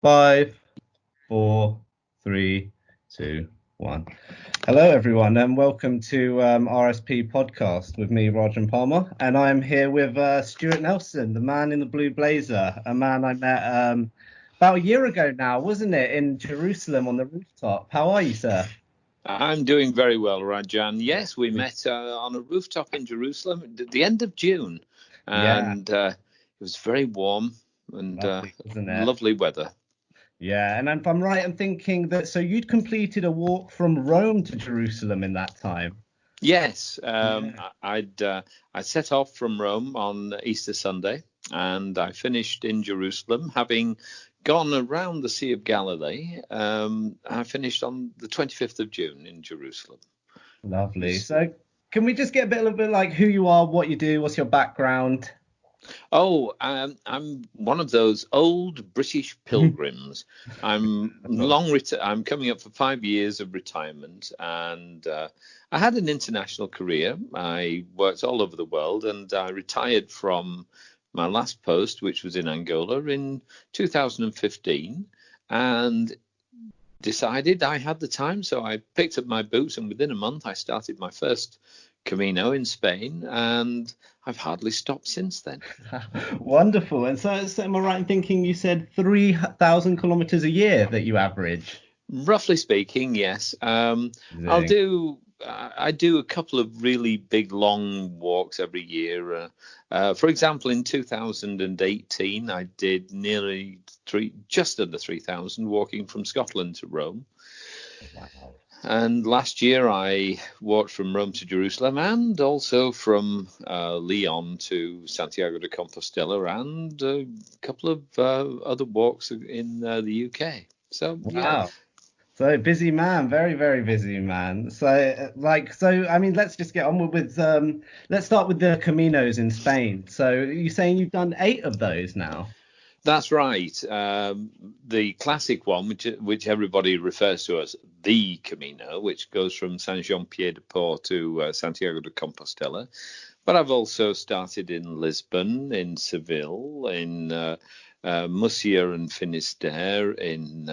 Five, four, three, two, one. Hello, everyone, and welcome to RSP Podcast with me, Rajan Palmer, and I'm here with Stuart Nelson, the man in the blue blazer, a man I met about a year ago now, wasn't it, in Jerusalem on the rooftop. How are you, sir? I'm doing very well, Rajan. Yes, we met on a rooftop in Jerusalem at the end of June, and it was very warm and Lovely, wasn't it? lovely weather. Yeah, and if I'm right, I'm thinking that so you'd completed a walk from Rome to Jerusalem in that time. Yes, I set off from Rome on Easter Sunday, and I finished in Jerusalem, having gone around the Sea of Galilee. I finished on the 25th of June in Jerusalem. Lovely. So can we just get a little bit like who you are, what you do, what's your background? Oh, I'm one of those old British pilgrims. I'm I'm coming up for 5 years of retirement, and I had an international career. I worked all over the world, and I retired from my last post, which was in Angola, in 2015, and decided I had the time. So I picked up my boots, and within a month, I started my first Camino in Spain, and I've hardly stopped since then. Wonderful. And so am I right in thinking you said 3,000 kilometers a year that you average? Roughly speaking, yes. I do a couple of really big long walks every year. For example, in 2018, I did nearly just under 3,000 walking from Scotland to Rome. Wow. And last year I walked from Rome to Jerusalem, and also from Lyon to Santiago de Compostela, and a couple of other walks in the UK. So, wow. Yeah. So busy man, very, very busy man. So I mean, let's just get on with let's start with the Caminos in Spain. So you're saying you've done 8 of those now? That's right. The classic one, which everybody refers to as the Camino, which goes from Saint-Jean-Pied-de-Port to Santiago de Compostela. But I've also started in Lisbon, in Seville, in Murcia and Finisterre, in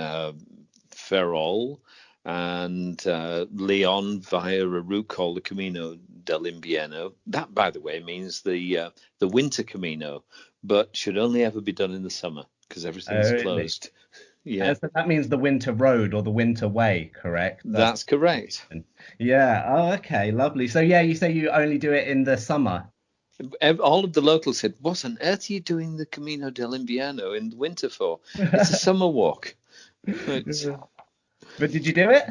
Ferrol, and Leon via a route called the Camino del Invierno. That, by the way, means the winter Camino, but should only ever be done in the summer because everything's closed. Yeah. So that means the winter road or the winter way, correct? That's correct. Yeah. Oh, okay. Lovely. So yeah, you say you only do it in the summer. All of the locals said, "What on earth are you doing the Camino del Invierno in the winter for? It's a summer walk." But did you do it?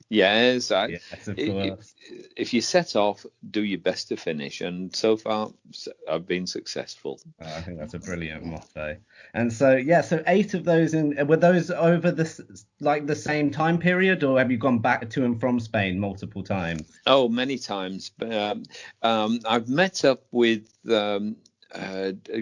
Yes, yes, of course. If you set off, do your best to finish, and so far I've been successful. I think that's a brilliant motto. And so, yeah, so 8 of those were those over the same time period, or have you gone back to and from Spain multiple times? Oh, many times. I've met up with a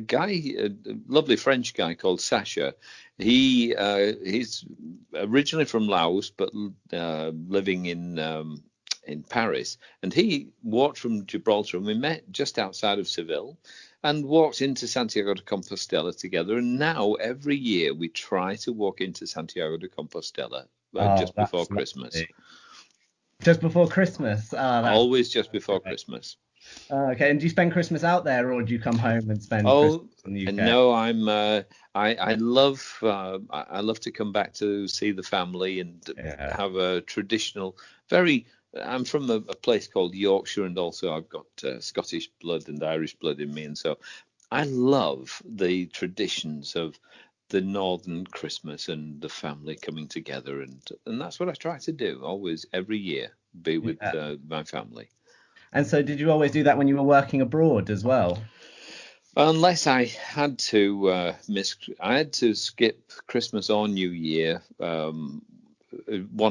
guy, a lovely French guy called Sacha. He's originally from Laos, but living in Paris, and he walked from Gibraltar, and we met just outside of Seville, and walked into Santiago de Compostela together. And now every year we try to walk into Santiago de Compostela just before Christmas. Just before Christmas. Always just before Christmas. Okay, and do you spend Christmas out there, or do you come home and spend Christmas in the UK? No, I love to come back to see the family and have a traditional, I'm from a place called Yorkshire, and also I've got Scottish blood and Irish blood in me, and so I love the traditions of the northern Christmas and the family coming together, and that's what I try to do always, every year, be with my family. And so did you always do that when you were working abroad as well? Unless I had to I had to skip Christmas or New Year, one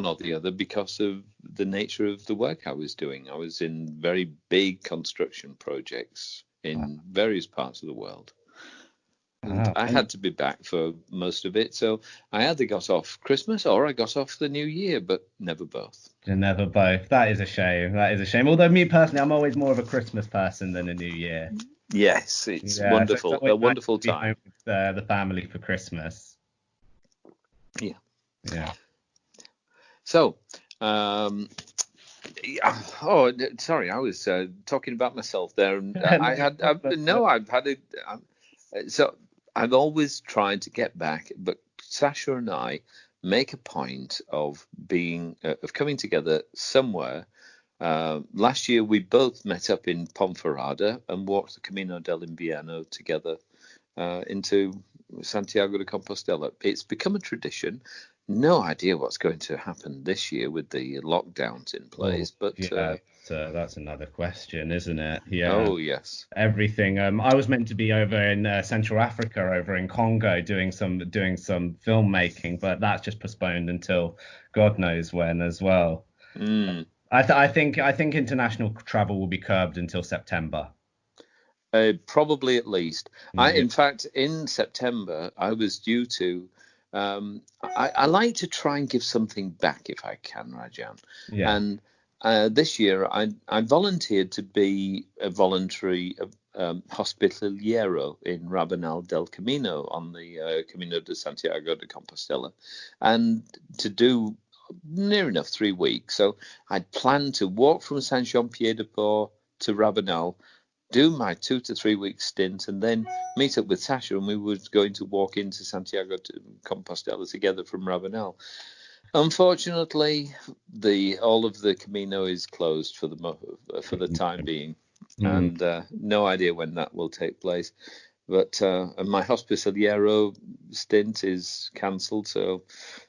or the other, because of the nature of the work I was doing. I was in very big construction projects in various parts of the world. And I had to be back for most of it. So I either got off Christmas or I got off the New Year, but never both. Never both. That is a shame. That is a shame. Although me personally, I'm always more of a Christmas person than a New Year. Yes, it's wonderful. So it's a wonderful time. Home with the family for Christmas. Yeah. Yeah. So, sorry, I was talking about myself there. And so I've always tried to get back, but Sasha and I make a point of coming together somewhere. Last year we both met up in Ponferrada and walked the Camino del Invierno together into Santiago de Compostela. It's become a tradition. No idea what's going to happen this year with the lockdowns in place, but that's another question, isn't it? Yeah. Oh yes. Everything. I was meant to be over in Central Africa, over in Congo, doing some filmmaking, but that's just postponed until God knows when as well. I think international travel will be curbed until September. Probably at least. In fact, in September, I was due to. I like to try and give something back if I can, Rajan. Yeah. And this year, I volunteered to be a voluntary hospitaliero in Rabanal del Camino on the Camino de Santiago de Compostela, and to do near enough 3 weeks. So I'd planned to walk from Saint-Jean-Pied-de-Port to Rabanal, do my 2 to 3 week stint, and then meet up with Sasha, and we were going to walk into Santiago de Compostela together from Rabanal. Unfortunately, all of the Camino is closed for the time being, and no idea when that will take place. But and my hospitaliero stint is cancelled, so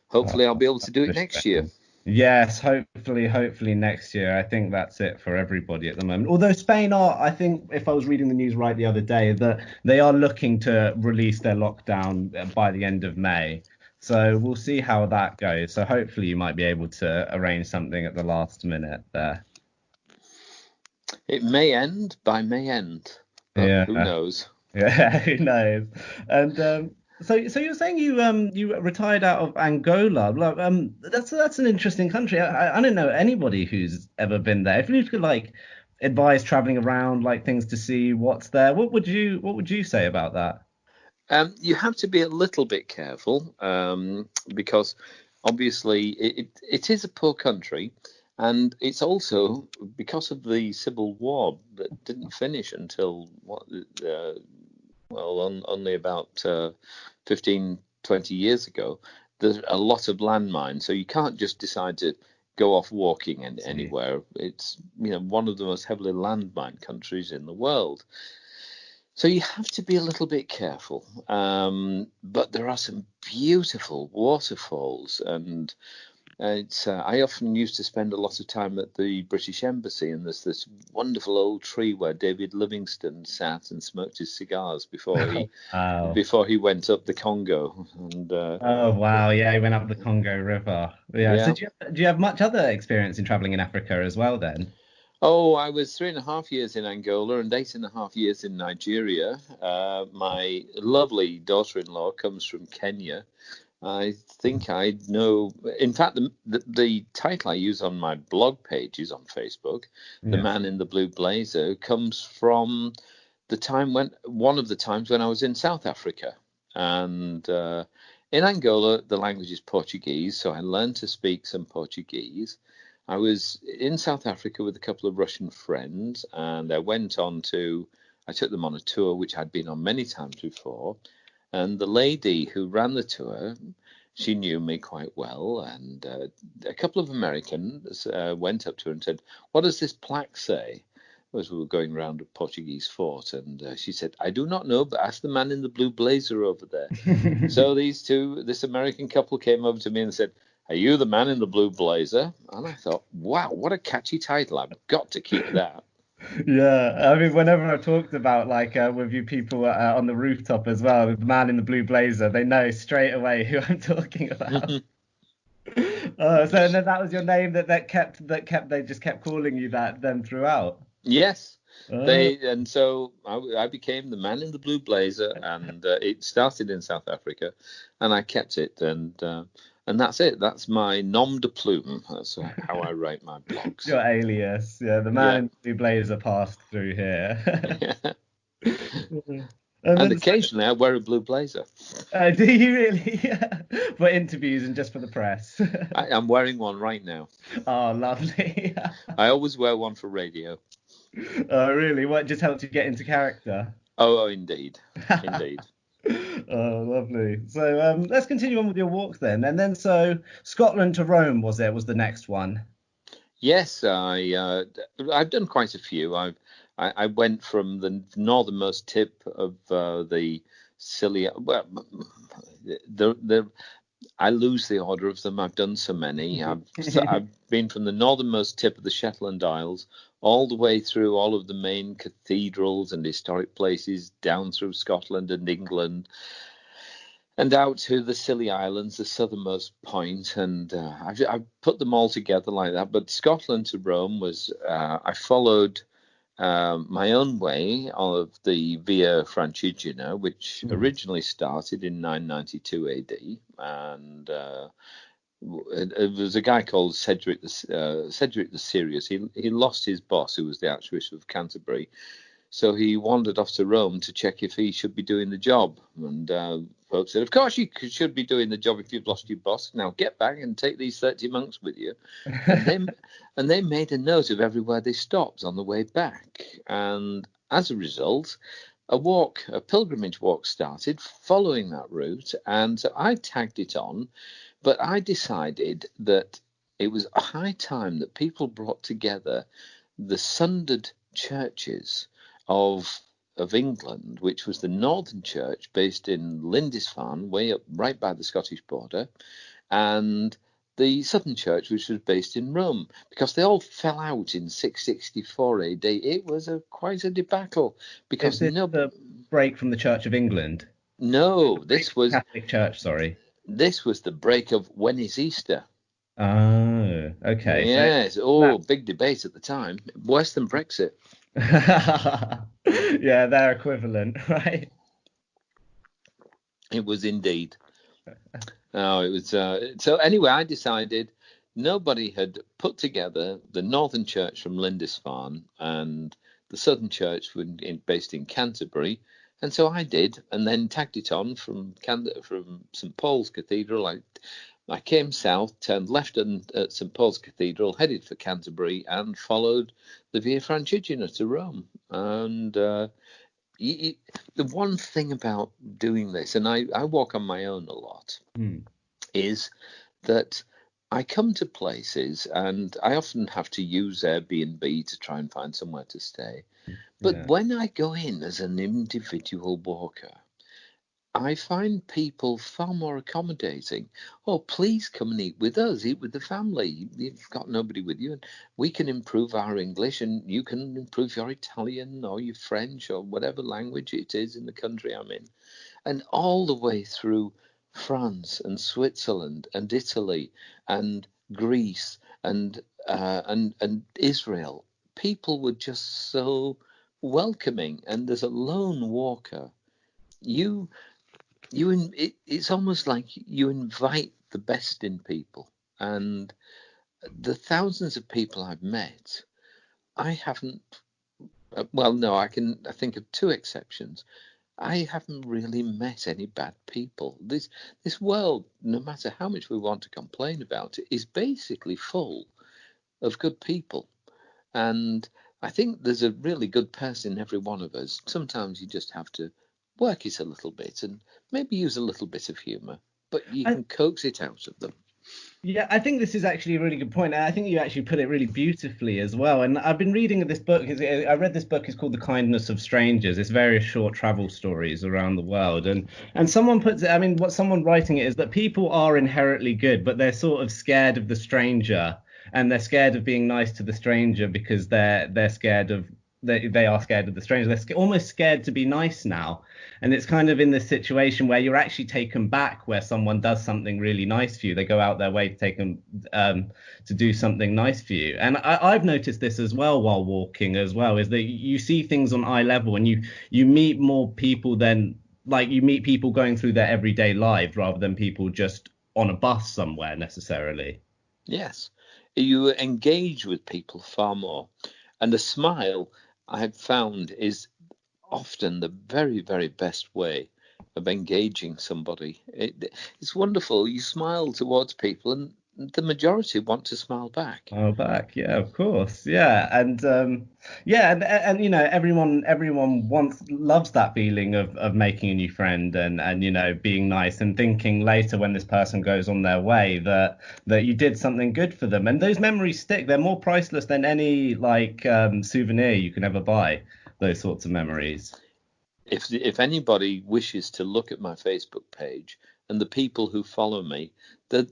hopefully I'll be able to do it next year. Yes, hopefully next year. I think that's it for everybody at the moment. Although Spain I think if I was reading the news right the other day, that they are looking to release their lockdown by the end of May. So we'll see how that goes. So hopefully you might be able to arrange something at the last minute there. It may end by May end, but who knows? Yeah, who knows? And so you're saying you retired out of Angola. That's an interesting country. I don't know anybody who's ever been there. If you could advise traveling around, things to see, what's there, what would you say about that? You have to be a little bit careful because obviously it is a poor country, and it's also because of the civil war that didn't finish until only about 15, 20 years ago. There's a lot of landmines, so you can't just decide to go off walking anywhere. It's one of the most heavily landmined countries in the world. So you have to be a little bit careful. But there are some beautiful waterfalls, and I often used to spend a lot of time at the British Embassy, and there's this wonderful old tree where David Livingstone sat and smoked his cigars before he went up the Congo. And oh wow, yeah, he went up the Congo River. Yeah. So do you have much other experience in traveling in Africa as well then? Oh, I was 3.5 years in Angola and 8.5 years in Nigeria. My lovely daughter-in-law comes from Kenya. I think I know. In fact, the title I use on my blog page is on Facebook. The Man in the Blue Blazer comes from one of the times when I was in South Africa. And in Angola, the language is Portuguese, so I learned to speak some Portuguese. I was in South Africa with a couple of Russian friends, and I took them on a tour, which I'd been on many times before. And the lady who ran the tour, she knew me quite well. And a couple of Americans went up to her and said, "What does this plaque say?" As we were going around a Portuguese fort. And she said, "I do not know, but ask the man in the blue blazer over there." So this American couple came over to me and said, "Are you the man in the blue blazer?" And I thought, wow, what a catchy title. I've got to keep that. Yeah, I mean, whenever I've talked about with you people on the rooftop as well, the man in the blue blazer, they know straight away who I'm talking about. So and then that was your name that they just kept calling you them throughout. Yes. And so I became the man in the blue blazer, and it started in South Africa, and I kept it, and that's it. That's my nom de plume. That's how I write my blogs. Your alias, yeah. The man in the blue blazer passed through here. And And then, occasionally I wear a blue blazer. do you really? For interviews and just for the press? I'm wearing one right now. Oh, lovely. I always wear one for radio. Oh, really? What just helped you get into character? Oh, indeed. Indeed. Oh, lovely. So let's continue on with your walk then. And then so Scotland to Rome was the next one. Yes, I've done quite a few. I went from the northernmost tip of the Scilly. Well, I lose the order of them. I've done so many. I've been from the northernmost tip of the Shetland Isles all the way through all of the main cathedrals and historic places down through Scotland and England and out to the Scilly Islands, the southernmost point, and I've put them all together like that. But Scotland to Rome was I followed my own way of the Via Francigena, which originally started in 992 AD, and it was a guy called Cedric the Serious. He lost his boss, who was the Archbishop of Canterbury. So he wandered off to Rome to check if he should be doing the job. And Pope said, of course you should be doing the job if you've lost your boss. Now get back and take these 30 monks with you. And they made a note of everywhere they stopped on the way back. And as a result, a pilgrimage walk started following that route. And so I tagged it on. But I decided that it was a high time that people brought together the sundered churches of England, which was the Northern Church based in Lindisfarne, way up right by the Scottish border, and the Southern Church, which was based in Rome, because they all fell out in 664 AD. It was quite a debacle because the break from the Church of England. No, this was Catholic Church. Sorry, this was the break of when is Easter. Oh, okay. Yes. Big debate at the time. Worse than Brexit. Yeah, they're equivalent, right? It was indeed. No, it was. So anyway, I decided nobody had put together the Northern Church from Lindisfarne and the Southern Church based in Canterbury, and so I did, and then tagged it on from St Paul's Cathedral. I came south, turned left at St Paul's Cathedral, headed for Canterbury, and followed the Via Francigena to Rome. And the one thing about doing this, and I walk on my own a lot, is that I come to places and I often have to use Airbnb to try and find somewhere to stay. But when I go in as an individual walker, I find people far more accommodating. Oh, please come and eat with us, eat with the family. You've got nobody with you, and we can improve our English, and you can improve your Italian or your French or whatever language it is in the country I'm in. And all the way through France and Switzerland and Italy and Greece and Israel, people were just so welcoming. And as a lone walker, it's almost like you invite the best in people. And the thousands of people I've met, I haven't. Well, no, I think of two exceptions. I haven't really met any bad people. This world, no matter how much we want to complain about it, is basically full of good people. And I think there's a really good person in every one of us. Sometimes you just have to work it a little bit and maybe use a little bit of humor, but you can coax it out of them. Yeah, I think this is actually a really good point. And I think you actually put it really beautifully as well. And I've been reading this book. I read this book. It's called The Kindness of Strangers. It's various short travel stories around the world. And someone puts it, I mean, what someone writing it is that people are inherently good, but they're sort of scared of the stranger. And they're scared of being nice to the stranger because they're scared of they are scared of the stranger. They're almost scared to be nice now. And it's kind of in this situation where you're actually taken back where someone does something really nice for you. They go out their way to take them to do something nice for you. And I've noticed this as well while walking as well, is that you see things on eye level and you meet more people than like you meet people going through their everyday lives rather than people just on a bus somewhere necessarily. Yes, you engage with people far more. And a smile, I have found, is often the very, very best way of engaging somebody. It's wonderful. You smile towards people, and the majority want to smile back. Oh, back, yeah, of course, yeah, and you know, everyone loves that feeling of making a new friend and you know, being nice and thinking later when this person goes on their way that you did something good for them, and those memories stick. They're more priceless than any like souvenir you can ever buy. Those sorts of memories. If anybody wishes to look at my Facebook page and the people who follow me, they're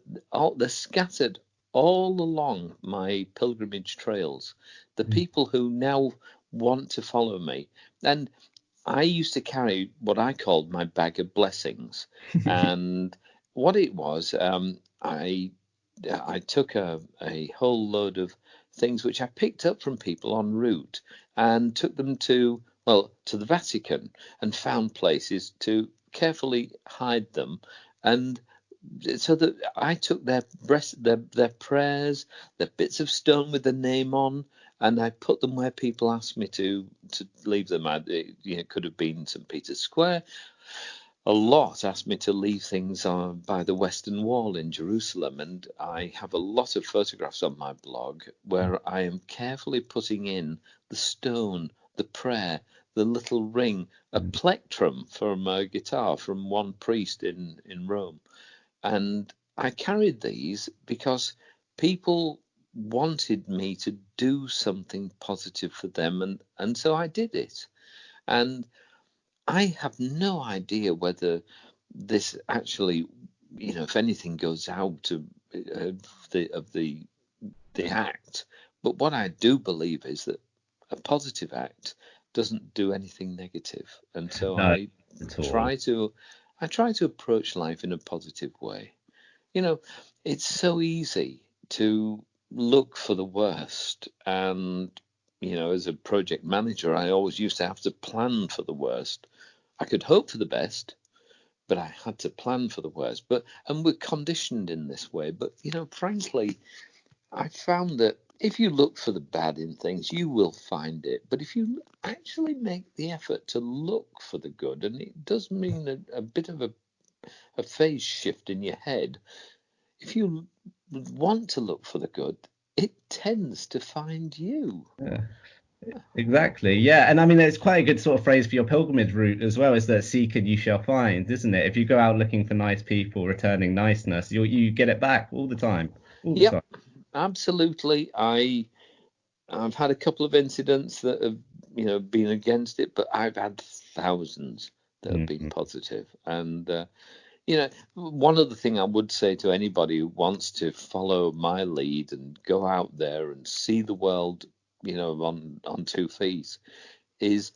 scattered all along my pilgrimage trails. The people who now want to follow me. And I used to carry what I called my bag of blessings. And what it was, I took a whole load of things which I picked up from people en route and took them to the Vatican and found places to carefully hide them, and so that I took their prayers, their bits of stone with their name on, and I put them where people asked me to leave them. It could have been St. Peter's Square. A lot asked me to leave things by the Western Wall in Jerusalem, and I have a lot of photographs on my blog where I am carefully putting in the stone, the prayer, the little ring, a plectrum from a guitar from one priest in Rome. And I carried these because people wanted me to do something positive for them, and so I did it. And I have no idea whether this actually, if anything goes out of the act. But what I do believe is that a positive act doesn't do anything negative, and so No, at all. I try to approach life in a positive way. It's so easy to look for the worst, and as a project manager, I always used to have to plan for the worst. I could hope for the best, but I had to plan for the worst. And we're conditioned in this way. But frankly, I found that if you look for the bad in things, you will find it. But if you actually make the effort to look for the good, and it does mean a bit of a phase shift in your head, if you want to look for the good, it tends to find you. Yeah. Exactly. Yeah. And I mean, it's quite a good sort of phrase for your pilgrimage route as well, is that seek and you shall find, isn't it? If you go out looking for nice people, returning niceness, you get it back all the time. All the time. Yep, absolutely. I've had a couple of incidents that have, been against it, but I've had thousands that have been Mhm. positive. And one other thing I would say to anybody who wants to follow my lead and go out there and see the world, on 2 feet, is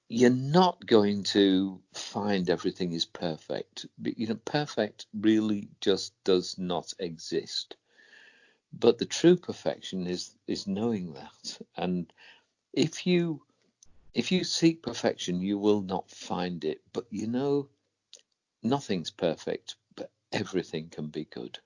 you're not going to find everything is perfect. Perfect really just does not exist. But the true perfection is knowing that. And if you seek perfection, you will not find it. But nothing's perfect, but everything can be good.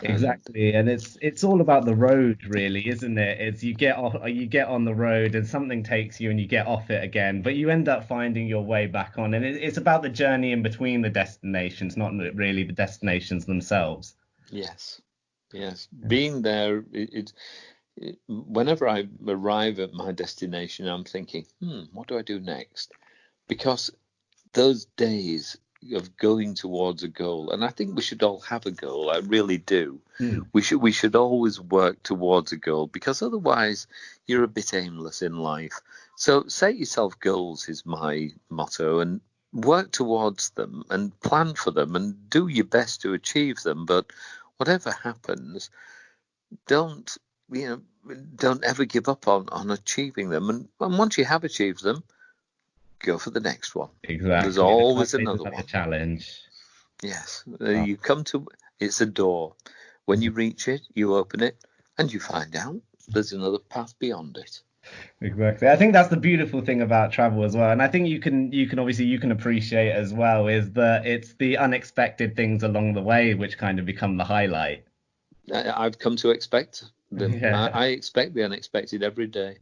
And Exactly. And it's all about the road, really, isn't it? It's you get on the road and something takes you and you get off it again, but you end up finding your way back on. And it's about the journey in between the destinations, not really the destinations themselves. yes, being there, whenever I arrive at my destination, I'm thinking, what do I do next? Because those days of going towards a goal, and I think we should all have a goal. I really do. Mm. We should always work towards a goal, because otherwise you're a bit aimless in life. So set yourself goals is my motto, and work towards them and plan for them and do your best to achieve them. But whatever happens, don't don't ever give up on achieving them. And once you have achieved them, go for the next one. There's Exactly. And always it's another another one. challenge. Yes, Oh, you come to it's a door. When you reach it, you open it, and you find out there's another path beyond it. exactly. I think that's the beautiful thing about travel as well. And I think you can obviously you can appreciate as well is that it's the unexpected things along the way which kind of become the highlight. I've come to expect them. Yeah. I expect the unexpected every day.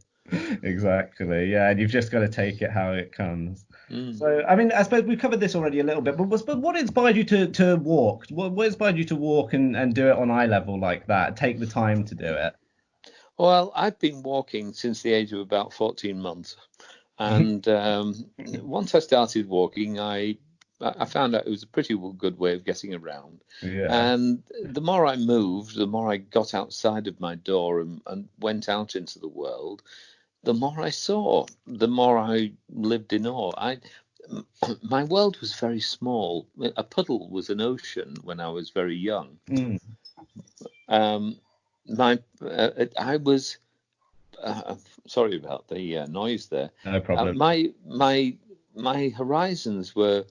Exactly. Yeah, and you've just got to take it how it comes. Mm. So, I mean, I suppose we've covered this already a little bit, but what inspired you to walk? What inspired you to walk and do it on eye level like that? Take the time to do it. Well, I've been walking since the age of about 14 months. And once I started walking, I found out it was a pretty good way of getting around. Yeah. And the more I moved, the more I got outside of my door and went out into the world, the more I saw, the more I lived in awe. My world was very small. A puddle was an ocean when I was very young. Mm. Um, I was sorry about the noise there. No Uh, problem. my my my horizons were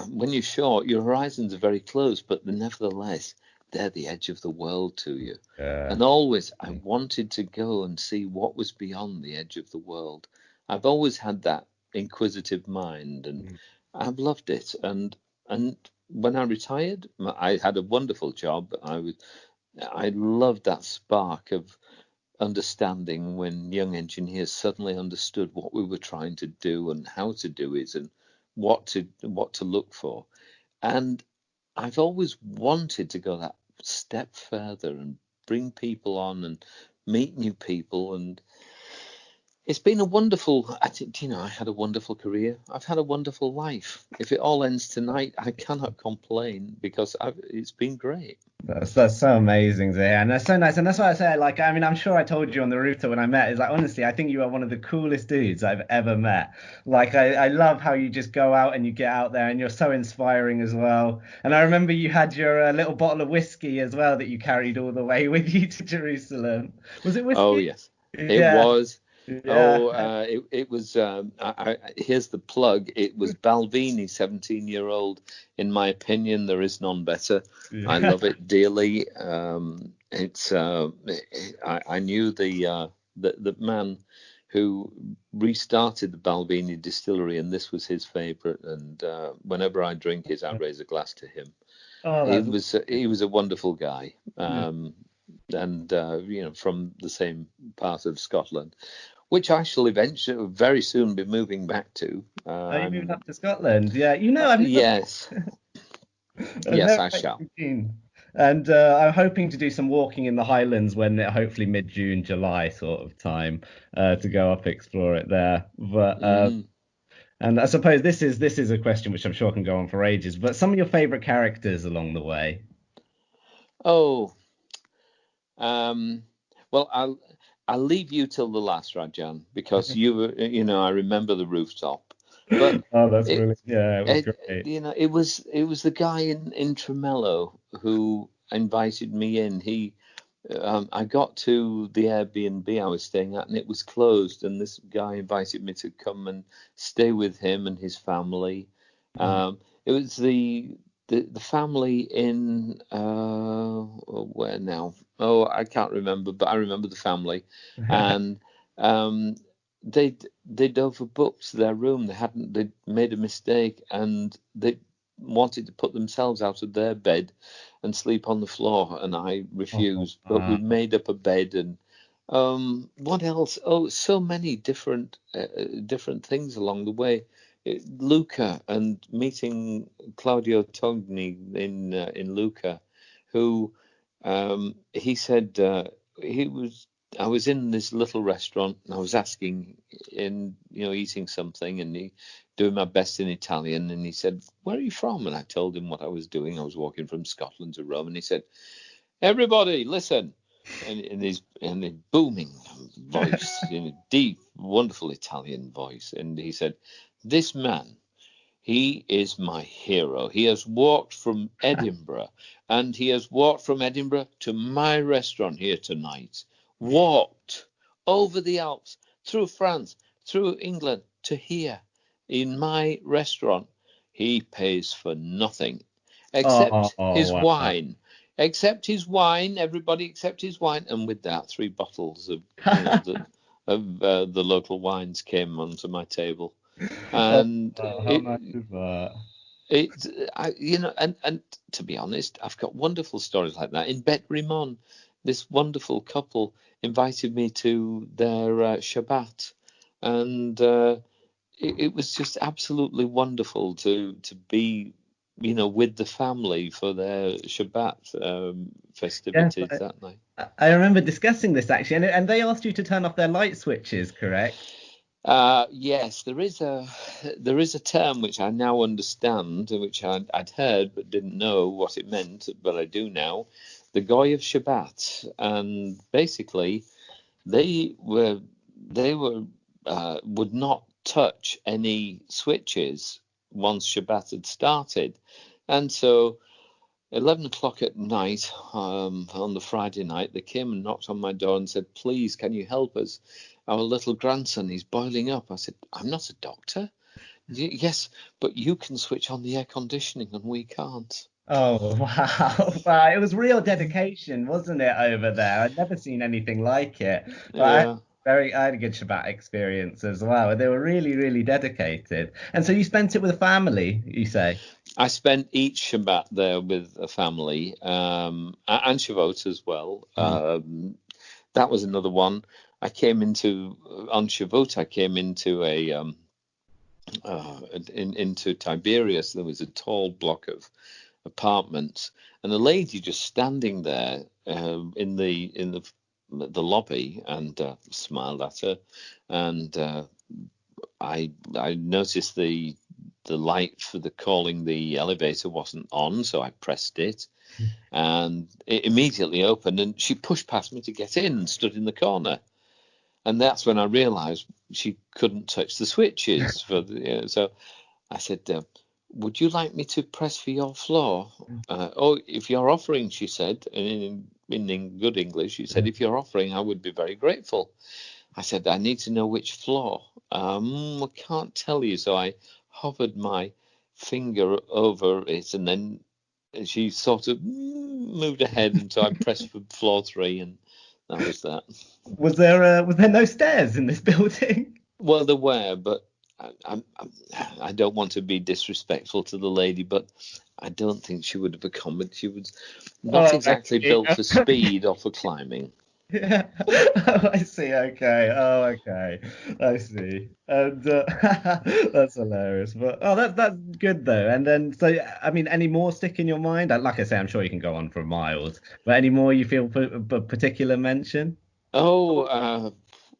when you're short, your horizons are very close, but nevertheless they're the edge of the world to you. Yeah. And always I wanted to go and see what was beyond the edge of the world. I've always had that inquisitive mind, and Mm. I've loved it. And when I retired, I had a wonderful job. I loved that spark of understanding when young engineers suddenly understood what we were trying to do and how to do it and what to look for. And I've always wanted to go that step further and bring people on and meet new people. And it's been a wonderful, I think, I had a wonderful career. I've had a wonderful life. If it all ends tonight, I cannot complain because it's been great. That's so amazing to hear, and that's so nice, and that's why I say, like, I mean, I'm sure I told you on the rooftop when I met, is like, honestly, I think you are one of the coolest dudes I've ever met. Like, I love how you just go out and you get out there, and you're so inspiring as well. And I remember you had your little bottle of whiskey as well that you carried all the way with you to Jerusalem. Was it Oh, whiskey? yes, it Yeah, was. yeah. Oh, it was. Here's the plug. It was Balvenie, 17-year-old. In my opinion, there is none better. I Yeah. love it dearly. It's. I knew the man who restarted the Balvenie distillery, and this was his favorite. And whenever I drink it, I raise a glass to him. Oh, He that's was he was a wonderful guy. yeah. And from the same part of Scotland, which I shall eventually very soon be moving back to. Are you moving up to Scotland? Yeah, I've never Yes, I've yes, never I shall. actually been. And I'm hoping to do some walking in the Highlands when hopefully mid-June, July sort of time to go up explore it there. But Mm. and I suppose this is a question which I'm sure can go on for ages. But some of your favorite characters along the way. Oh, um, well, I'll leave you till the last, Rajan, because I remember the rooftop, but Oh, that's it, brilliant. Yeah, it was great. it was the guy in Tremello who invited me in. I got to the Airbnb I was staying at, and it was closed. And this guy invited me to come and stay with him and his family. Mm. It was the family in where now? Oh, I can't remember, but I remember the family, and um, they'd overbooked their room. They'd made a mistake, and they wanted to put themselves out of their bed and sleep on the floor, and I Oh, refused. But we wow. made up a bed, and what else? Oh, so many different things along the way. Luca and meeting Claudio Togni in Luca, who he said he was. I was in this little restaurant and I was asking eating something and doing my best in Italian, and he said, "Where are you from?" And I told him what I was doing. I was walking from Scotland to Rome, and he said, "Everybody, listen." And in his booming voice, in a deep, wonderful Italian voice, and he said, "This man, he is my hero. He has walked from Edinburgh, and he has walked from Edinburgh to my restaurant here tonight. Walked over the Alps, through France, through England, to here, in my restaurant. He pays for nothing, Oh, except oh, his wow. wine. Except his wine, everybody except his wine." And with that, 3 bottles of, the local wines came onto my table. Oh, And wow, how nice is that? it, and to be honest, I've got wonderful stories like that in Bet Rimon. this wonderful couple invited me to their Shabbat, and it was just absolutely wonderful to be, with the family for their Shabbat Yes, festivities that night. I remember discussing this actually, and they asked you to turn off their light switches, correct? Yes, there is a term which I now understand, which I'd heard but didn't know what it meant, but I do now. The Goy of Shabbat, and basically they would not touch any switches once Shabbat had started, and so 11 o'clock at night on the Friday night, they came and knocked on my door and said, "Please, can you help us? Our little grandson, he's boiling up." I said, "I'm not a doctor." "Yes, but you can switch on the air conditioning and we can't." Oh, wow. Wow. It was real dedication, wasn't it, over there? I'd never seen anything like it. But Yeah. I had a good Shabbat experience as well. And they were really, really dedicated. And so you spent it with family, you say? I spent each Shabbat there with a family, and Shavuot as well. That was another one. On Shavuot, I came into into Tiberias. There was a tall block of apartments, and a lady just standing there in the lobby, and smiled at her, and I noticed the light for the calling the elevator wasn't on, so I pressed it, and it immediately opened, and she pushed past me to get in and stood in the corner. And that's when I realized she couldn't touch the switches so I said, "Would you like me to press for your floor?" "Oh, if you're offering," she said, and in good English, she said, "if you're offering, I would be very grateful." I said, "I need to know which floor." "I can't tell you." So I hovered my finger over it, and then she sort of moved ahead, and so I pressed for floor 3, and that was that. Was there no stairs in this building? Well, there were, but I don't want to be disrespectful to the lady, but I don't think she would have accommodated. She was not Oh, I exactly see. built for speed or for climbing. Yeah. Oh, I see. Okay. Oh, okay. I see. And that's hilarious. But that's good though. And then so I mean, any more stick in your mind? Like I say, I'm sure you can go on for miles. But any more you feel particular mention? Oh,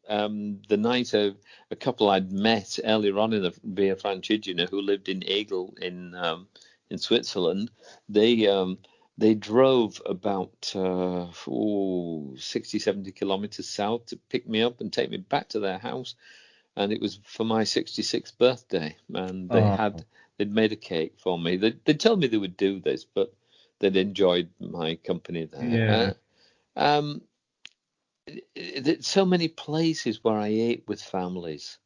the night a couple I'd met earlier on in the Via Francigena who lived in Egel in Switzerland, they drove about 60, 70 kilometers south to pick me up and take me back to their house. And it was for my 66th birthday. And Oh, they'd made a cake for me. They told me they would do this, but they'd enjoyed my company yeah. there. Um, there's so many places where I ate with families,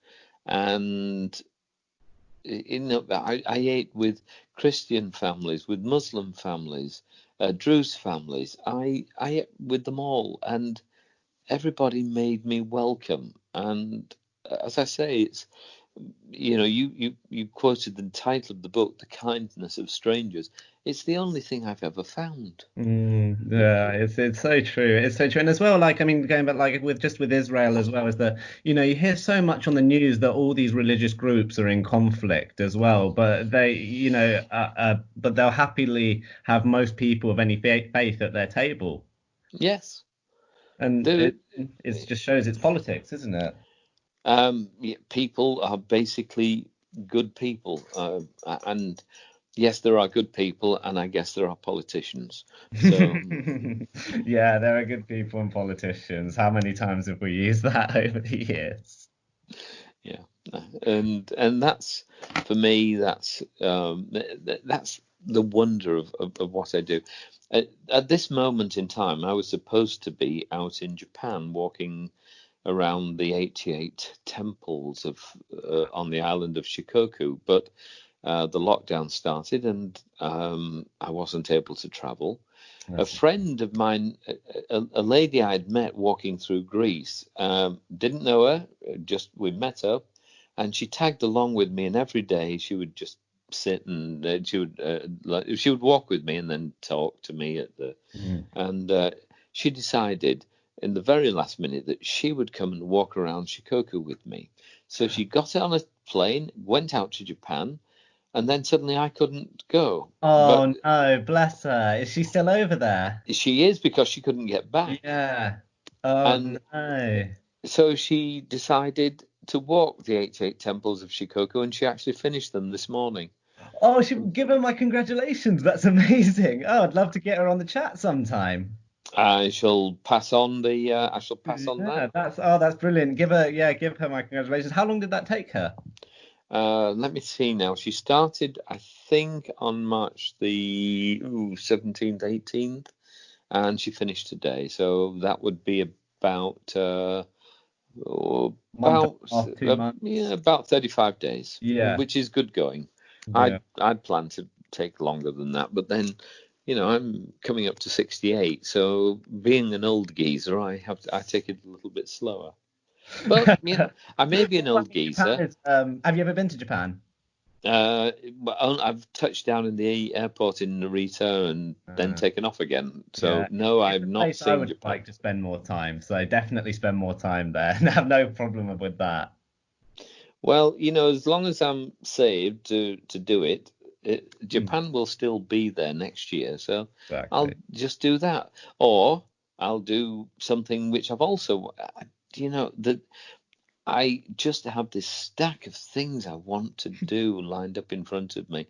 and I ate with Christian families, with Muslim families, Druze families. I ate with them all, and everybody made me welcome. And as I say, it's you quoted the title of the book, "The Kindness of Strangers." It's the only thing I've ever found. Yeah, it's so true. It's so true. And as well, like I mean, going back like with Israel as well, is that you hear so much on the news that all these religious groups are in conflict as well, but but they'll happily have most people of any faith at their table, Yes. and The it just shows it's politics, isn't it? Yeah, people are basically good people, and yes, there are good people, and I guess there are politicians. So Yeah, there are good people and politicians. How many times have we used that over the years? yeah, and that's for me. That's the wonder of what I do. At this moment in time, I was supposed to be out in Japan walking around the 88 temples on the island of Shikoku, but the lockdown started, and I wasn't able to travel. A That's friend of mine, a lady I'd met walking through Greece, didn't know her, just we met up, and she tagged along with me, and every day she would just sit, and she would walk with me and then talk to me mm, and she decided in the very last minute that she would come and walk around Shikoku with me. So she got on a plane, went out to Japan, and then suddenly I couldn't go. Oh, But no, bless her. Is she still over there? she is, because she couldn't get back. Yeah. Oh, And no. so she decided to walk the 88 temples of Shikoku, and she actually finished them this morning. Oh, give her my congratulations. That's amazing. Oh, I'd love to get her on the chat sometime. I shall pass on Yeah, that. that's brilliant. Give her my congratulations. How long did that take her? Let me see now. She started, I think, on March the 17th, 18th, and she finished today. So that would be about Month and a half, 2 months. about 35 days, Yeah. which is good going. Yeah. I'd plan to take longer than that, but then, I'm coming up to 68, so being an old geezer, I take it a little bit slower. But I may be an old geezer. Have you ever been to Japan? I've touched down in the airport in Narita and then taken off again. So no, I've not seen I would Japan. like to spend more time, so definitely spend more time there. I have no problem with that. Well, as long as I'm saved to do it, Japan will still be there next year. So Exactly. I'll just do that, or I'll do something which I've also, that I just have this stack of things I want to do lined up in front of me.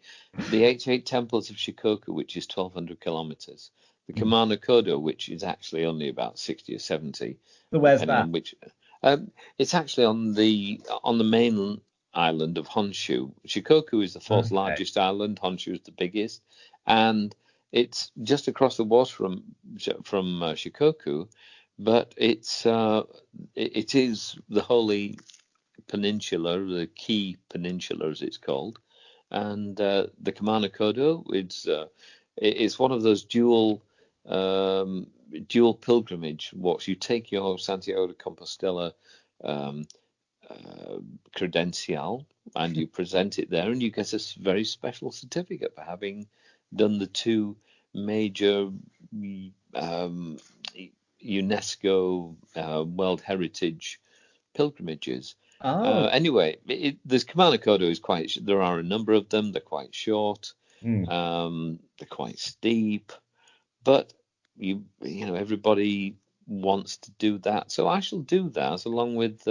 The 88 Temples of Shikoku, which is 1,200 kilometers. The Camino Kodo, which is actually only about 60 or 70. So where's depending that? on which. It's actually on the main island of Honshu. Shikoku is the fourth largest island. Honshu is the biggest, and it's just across the water from Shikoku. But it is the Holy Peninsula, the Key Peninsula as it's called, and the Camino Kodo it's one of those dual pilgrimage walks. You take your Santiago de Compostela credential and you present it there, and you get a very special certificate for having done the two major UNESCO World Heritage pilgrimages. Anyway, this Camino Kodo is there are a number of them. They're quite short. They're quite steep, but everybody wants to do that, so I shall do that along with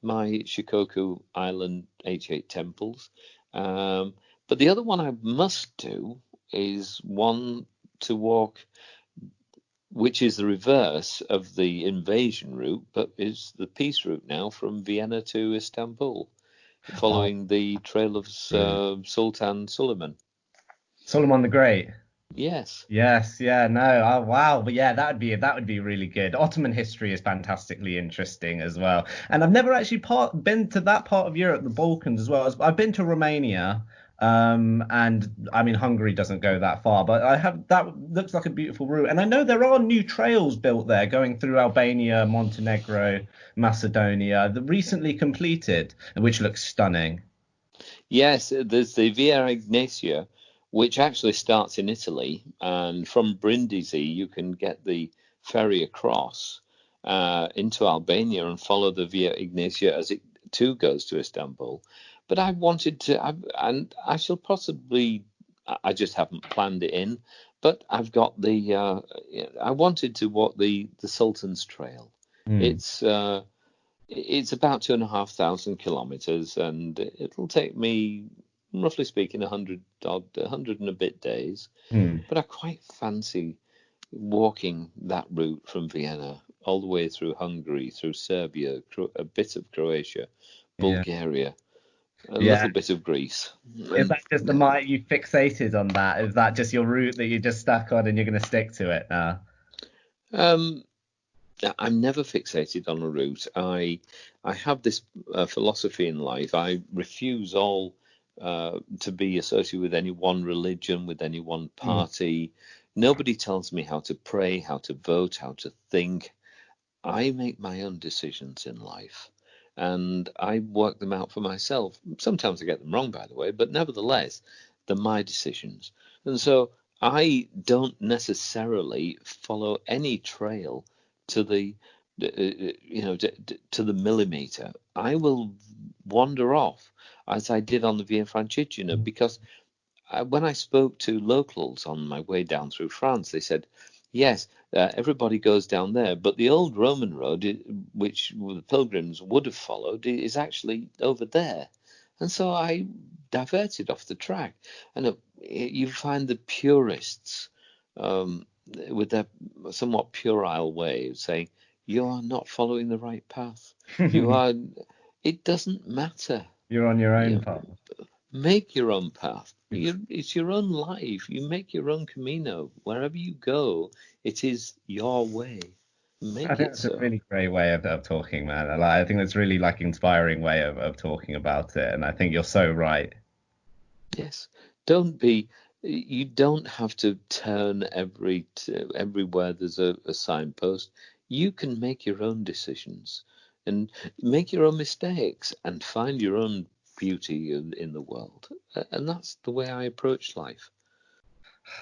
my Shikoku Island 88 temples. But the other one I must do is one to walk, which is the reverse of the invasion route, but is the peace route now from Vienna to Istanbul, following the trail of Sultan Suleiman. Suleiman the Great. Yes. Yes. Yeah. No. Oh, wow. But yeah, that would be really good. Ottoman history is fantastically interesting as well. And I've never actually been to that part of Europe, the Balkans as well. I've been to Romania. And I mean, Hungary doesn't go that far, but that looks like a beautiful route. And I know there are new trails built there going through Albania, Montenegro, Macedonia, that recently completed, which looks stunning. Yes, there's the Via Ignatia, which actually starts in Italy, and from Brindisi you can get the ferry across into Albania and follow the Via Ignatia as it too goes to Istanbul. But I wanted to, and I shall possibly, I just haven't planned it in, but I've got I wanted to walk the Sultan's Trail. It's about 2,500 kilometers, and it'll take me, roughly speaking, 100 and a bit days. But I quite fancy walking that route from Vienna all the way through Hungary, through Serbia, a bit of Croatia, Bulgaria, a little bit of Greece. Is that just you fixated on that? Is that just your route that you just stuck on and you're going to stick to it now? I'm never fixated on a route. I have this philosophy in life. I refuse all to be associated with any one religion, with any one party. Nobody tells me how to pray, how to vote, how to think. I make my own decisions in life, and I work them out for myself. Sometimes I get them wrong, by the way, but nevertheless, they're my decisions. And so I don't necessarily follow any trail to the to the millimeter. I will wander off, as I did on the Via Francigena, because when I spoke to locals on my way down through France, they said, yes, everybody goes down there, but the old Roman road, which the pilgrims would have followed, is actually over there. And so I diverted off the track. And you find the purists with their somewhat puerile way of saying, you are not following the right path. You are. It doesn't matter. You're on your own path. Make your own path. It's your own life. You make your own Camino. Wherever you go, it is your way. Make I think it that's so. a really great way of talking, man. I think that's really inspiring way of talking about it. And I think you're so right. Yes. You don't have to turn everywhere there's a signpost. You can make your own decisions and make your own mistakes and find your own beauty in the world. And that's the way I approach life.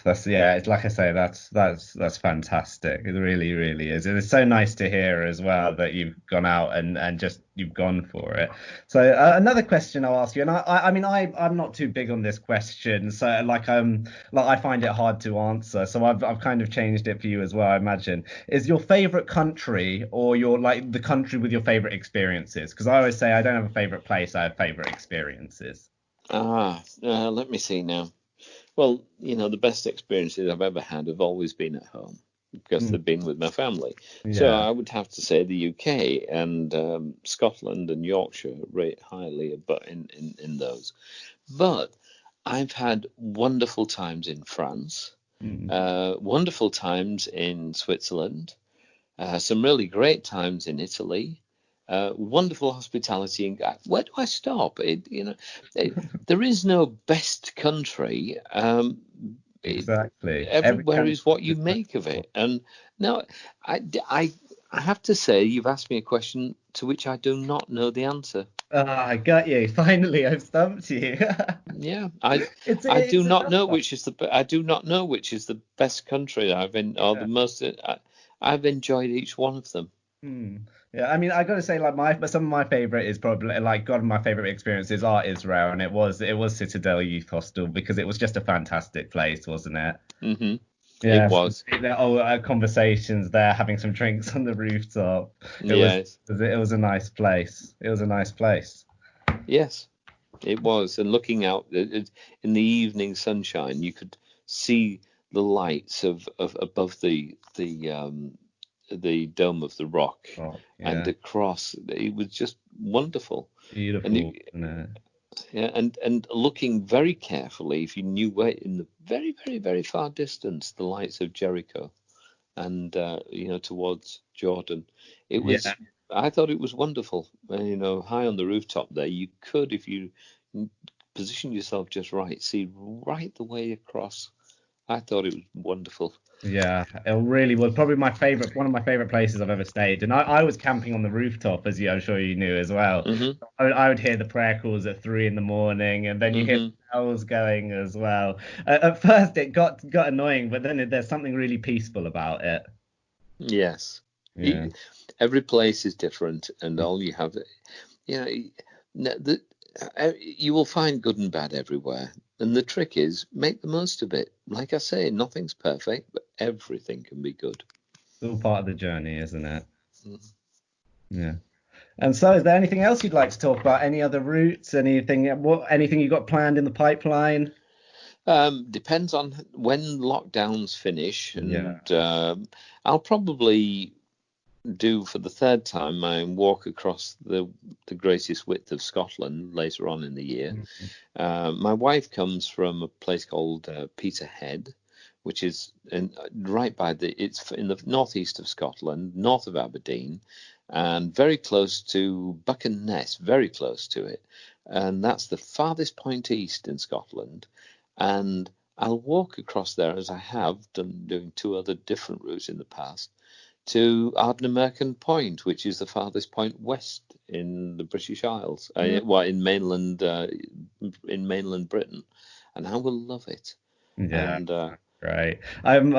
It's like I say, that's fantastic. It really, really is. And it's so nice to hear as well that you've gone out and just you've gone for it. So another question I'll ask you, and I'm not too big on this question, so I find it hard to answer. So I've kind of changed it for you as well, I imagine. Is your favorite country or your the country with your favorite experiences? Because I always say I don't have a favorite place, I have favorite experiences. Let me see now. Well, the best experiences I've ever had have always been at home because they've been with my family. So Yeah. I would have to say the UK and Scotland and Yorkshire rate highly in those. But I've had wonderful times in France, wonderful times in Switzerland, some really great times in Italy. Wonderful hospitality. Where do I stop? There is no best country. Exactly. Every Everywhere country is what you is make of it. And now, I have to say, you've asked me a question to which I do not know the answer. I got you. Finally, I've stumped you. Yeah, I do It's a not tough know one. which is I do not know which is the best country that I've been or Yeah. the most. I've enjoyed each one of them. Hmm. Yeah, I mean, I gotta say, some of my favorite is probably God, my favorite experiences are Israel, and it was Citadel Youth Hostel because it was just a fantastic place, wasn't it? Hmm. It Yes, was. conversations there, having some drinks on the rooftop. It was Yes. it was a nice place. It was a nice place. Yes, it was. And looking out in the evening sunshine, you could see the lights of above the dome of the rock Oh, and yeah, across. It was just wonderful. And beautiful, isn't it? yeah, and looking very carefully, if you knew where in the very, very, very far distance, the lights of Jericho and towards Jordan. It Yeah. was. I thought it was wonderful. High on the rooftop there, you could, if you position yourself just right, see right the way across. I thought it was wonderful. Yeah, it really was probably one of my favorite places I've ever stayed. And I was camping on the rooftop, as I'm sure you knew as well. Hmm. I would hear the prayer calls at 3 in the morning, and then you hear the Hmm. bells going as well. At first, it got annoying, but then there's something really peaceful about it. Yes. Yeah. Every place is different, and all you have, you know, you will find good and bad everywhere. And the trick is make the most of it. Like I say, nothing's perfect, but everything can be good. It's all part of the journey, isn't it? Mm. Yeah. And so, is there anything else you'd like to talk about? Any other routes? Anything you got planned in the pipeline? Depends on when lockdowns finish, Yeah. and I'll probably do for the third time my walk across the greatest width of Scotland later on in the year. My wife comes from a place called Peterhead, which is it's in the northeast of Scotland, north of Aberdeen, and very close to Buchan-Ness, very close to it. And that's the farthest point east in Scotland. And I'll walk across there as I have done doing two other different routes in the past to Ardnamurchan Point, which is the farthest point west in the British Isles, in mainland Britain, and I will love it. Yeah. And Right. I'm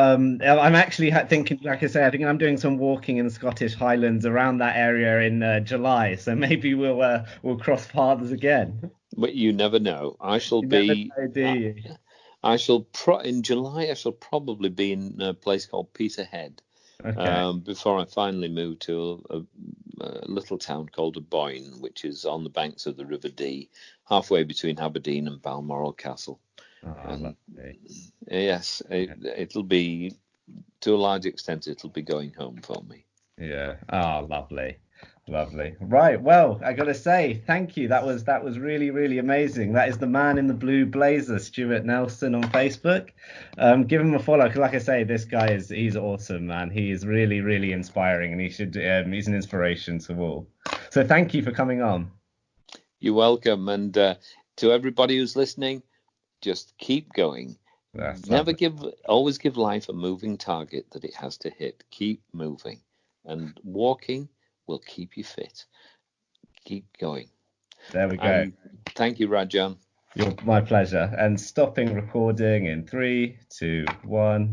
actually thinking, like I say, I think I'm doing some walking in the Scottish Highlands around that area in July. So maybe we'll cross paths again. But you never know. I shall You never be. know, do you? In July. I shall probably be in a place called Peterhead. Okay. Before I finally move to a little town called Aboyne, which is on the banks of the River Dee, halfway between Aberdeen and Balmoral Castle. Oh, And lovely. yes, Yeah. it'll be, to a large extent, it'll be going home for me. Yeah. Oh, lovely. Lovely. Right. Well, I gotta say, thank you. That was really, really amazing. That is the man in the blue blazer, Stuart Nelson on Facebook. Give him a follow, because like I say, this guy he's awesome, man. He is really, really inspiring, and he's an inspiration to all. So thank you for coming on. You're welcome. And to everybody who's listening, just keep going. That's Never lovely. always give life a moving target that it has to hit. Keep moving. And walking will keep you fit. Keep going. There we go. And thank you, Rajan. My pleasure. And stopping recording in 3, 2, 1.